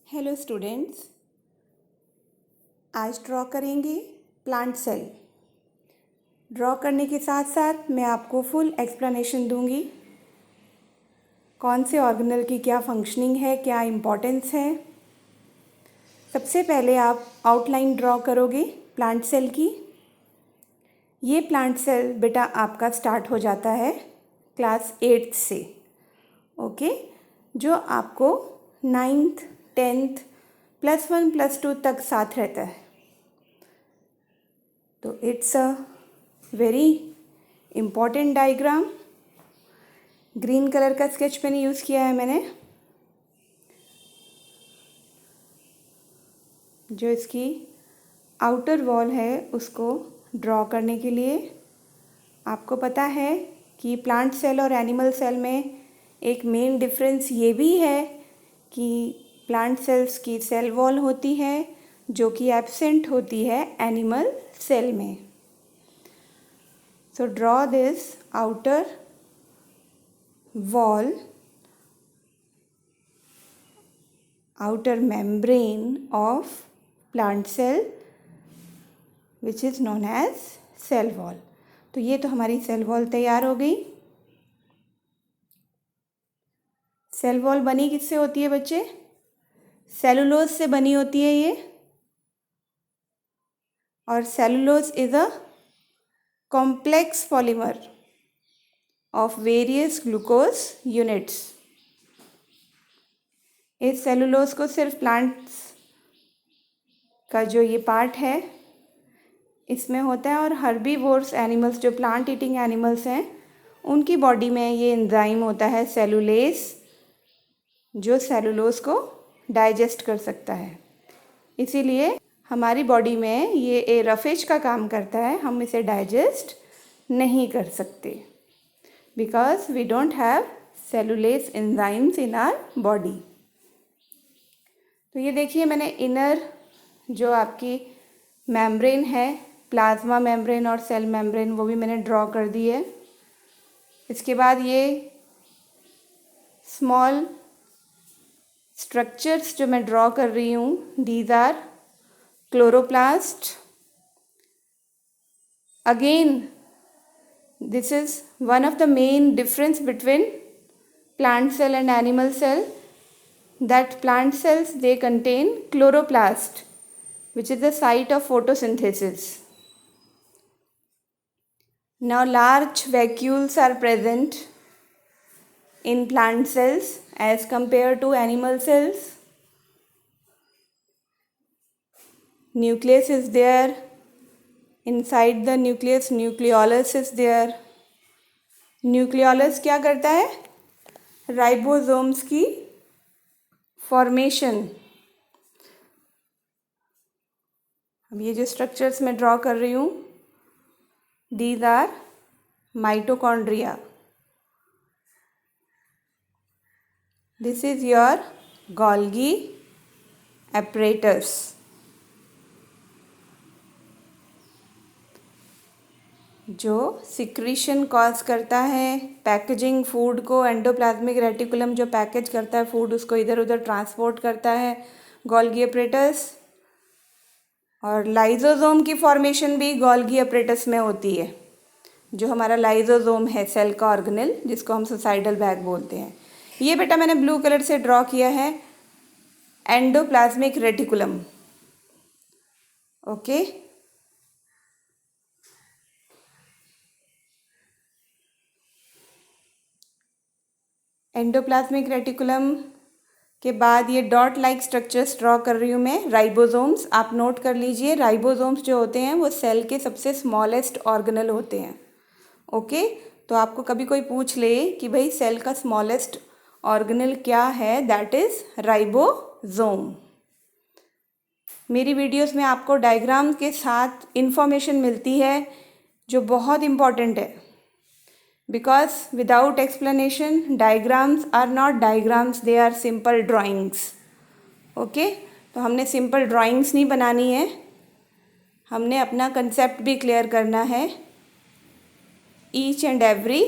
Hello students, आज draw करेंगे plant cell. Draw करने के साथ साथ मैं आपको फुल एक्सप्लेनेशन दूंगी कौन से ऑर्गेनल की क्या फंक्शनिंग है, क्या इम्पोर्टेंस है। सबसे पहले आप आउटलाइन ड्रॉ करोगे प्लांट सेल की। ये प्लांट सेल बेटा आपका स्टार्ट हो जाता है क्लास 8th से, ओके, जो आपको 9th 10th +1 +2 तक साथ रहता है। तो it's a very important diagram. Green colour का स्केच पेन यूज़ किया है मैंने। जो इसकी आउटर वॉल है उसको ड्रॉ करने के लिए आपको पता है कि प्लांट सेल और एनिमल सेल में एक मेन डिफरेंस ये भी है कि प्लांट सेल्स की सेल वॉल होती है जो कि एब्सेंट होती है एनिमल सेल में। So draw this outer wall, outer membrane of plant cell which is known as cell wall। तो ये तो हमारी सेल वॉल तैयार हो गई। सेल वॉल बनी किससे होती है बच्चे? सेलुलोज से बनी होती है ये। और cellulose is a complex polymer of various glucose units। इस सेलुलोज को सिर्फ प्लांट्स का जो ये पार्ट है इसमें होता है, और हर्बीवोर्स एनिमल्स जो प्लांट ईटिंग एनिमल्स हैं उनकी बॉडी में ये एंजाइम होता है सेलुलेज, जो सेलुलोज को डाइजेस्ट कर सकता है। इसीलिए हमारी बॉडी में ये रफेज का काम करता है, हम इसे डाइजेस्ट नहीं कर सकते because we don't have cellulase enzymes in our body। तो ये देखिए मैंने इनर जो आपकी मेम्ब्रेन है, प्लाज्मा मेम्ब्रेन और सेल मेम्ब्रेन, वो भी मैंने ड्रॉ कर दी है। इसके बाद ये स्मॉल स्ट्रक्चर्स जो मैं ड्रॉ कर रही हूँ, these are chloroplast. Again this is one of the main difference between plant cell and animal cell, that plant cells they contain chloroplast which is the site of photosynthesis। Now large vacuoles are present in plant cells as compared to animal cells। Nucleus is there, inside the nucleus nucleolus is there। Nucleolus क्या करता है? Ribosomes की formation. अब ये जो structures मैं draw कर रही हूँ these are mitochondria. This is your Golgi apparatus. जो सिक्रीशन कॉज करता है पैकेजिंग फूड को, एंडोप्लाज्मिक रेटिकुलम जो पैकेज करता है फूड उसको इधर उधर ट्रांसपोर्ट करता है, गोल्गी एपरेटस। और लाइजोसोम की फॉर्मेशन भी गोल्गी एपरेटस में होती है, जो हमारा लाइजोसोम है सेल का ऑर्गेनेल जिसको हम सुसाइडल बैग बोलते हैं। ये बेटा मैंने ब्लू कलर से ड्रॉ किया है endoplasmic reticulum, okay. Endoplasmic reticulum के बाद ये डॉट लाइक स्ट्रक्चर्स ड्रॉ कर रही हूँ मैं, राइबोसोम्स। आप नोट कर लीजिए, राइबोसोम्स जो होते हैं वो सेल के सबसे स्मॉलेस्ट ऑर्गेनल होते हैं, ओके। तो आपको कभी कोई पूछ ले कि भाई सेल का स्मॉलेस्ट ऑर्गेनल क्या है, दैट इज़ राइबोसोम। मेरी वीडियोस में आपको डायग्राम के साथ इंफॉर्मेशन मिलती है जो बहुत इम्पॉर्टेंट है, because without explanation diagrams are not diagrams, they are simple drawings, okay। तो हमने सिंपल ड्राइंग्स नहीं बनानी है, हमने अपना कंसेप्ट भी क्लियर करना है ईच एंड एवरी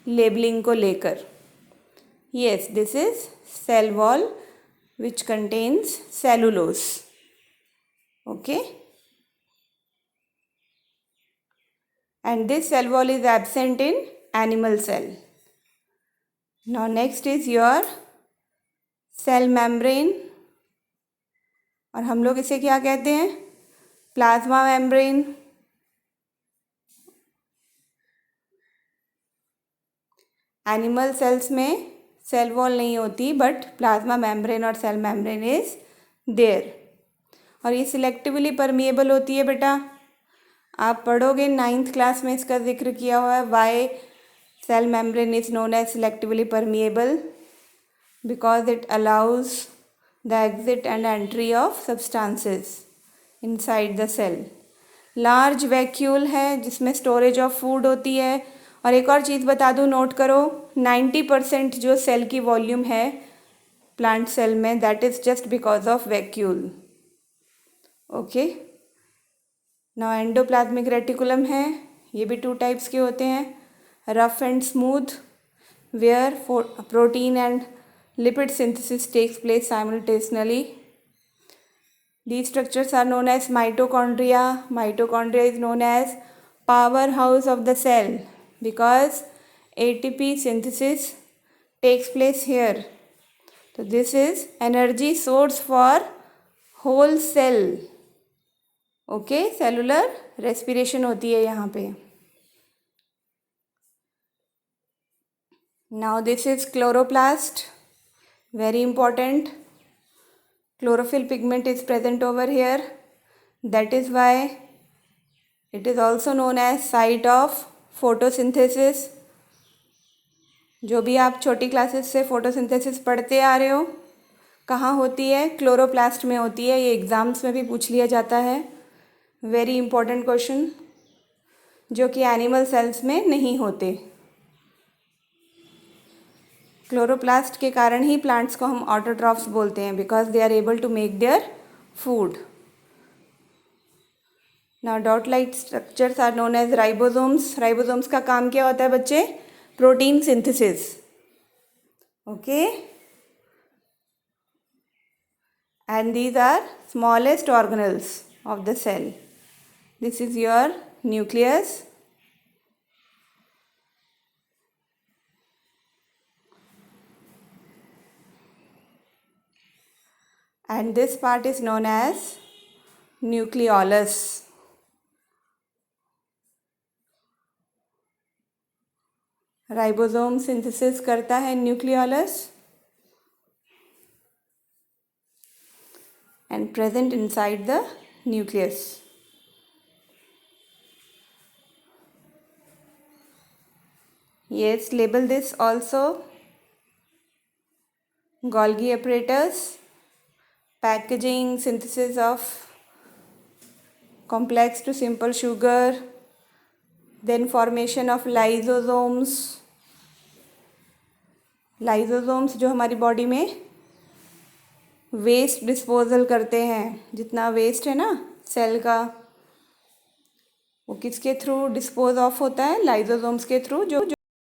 लेबलिंग को लेकर। Yes, this is cell wall which contains cellulose. Okay, and this cell wall is absent in animal cell. Now next is your cell membrane, और हम लोग इसे क्या कहते हैं? Plasma membrane. एनिमल सेल्स में सेल वॉल नहीं होती, बट प्लाज्मा मेम्ब्रेन और सेल मेम्ब्रेन इज देयर, और ये सिलेक्टिवली परमिएबल होती है. बेटा आप पढ़ोगे 9th क्लास में इसका जिक्र किया हुआ है. Why cell membrane is known as selectively permeable? Because it allows the exit and entry of substances inside the cell. Large vacuole है जिसमें स्टोरेज ऑफ फूड होती है. और एक और चीज़ बता दूँ, नोट करो, 90% जो सेल की वॉल्यूम है प्लांट सेल में, that is just because of vacuole. Okay, now endoplasmic reticulum है. ये भी 2 टाइप्स के होते हैं, rough and smooth, where protein and lipid synthesis takes place simultaneously. These structures are known as mitochondria. Mitochondria is known as powerhouse of the cell because ATP synthesis takes place here. So this is energy source for whole cell. Okay, cellular respiration होती है यहाँ पे. Now this is chloroplast. Very important. Chlorophyll pigment is present over here. That is why it is also known as site of photosynthesis. जो भी आप छोटी classes से photosynthesis पढ़ते आ रहे हो, कहाँ होती है? क्लोरोप्लास्ट में होती है. ये एग्ज़ाम्स में भी पूछ लिया जाता है. वेरी इंपॉर्टेंट क्वेश्चन, जो कि एनिमल सेल्स में नहीं होते. क्लोरोप्लास्ट के कारण ही प्लांट्स को हम ऑटोट्रॉफ्स बोलते हैं, because they are able to make their food. Now dot like structures are known as ribosomes. Ribosomes का काम क्या होता है बच्चे? Protein synthesis. Okay, and these are smallest organelles of the cell. This is your nucleus. And this part is known as nucleolus. Ribosome synthesis करता है nucleolus and present inside the nucleus. Yes, label this also. Golgi apparatus, packaging, synthesis of complex to simple sugar, then formation of lysosomes. Lysosomes जो हमारी body में waste disposal करते हैं, जितना waste है ना सेल का, वो किसके थ्रू डिस्पोज ऑफ होता है? लाइसोसोम्स के थ्रू, जो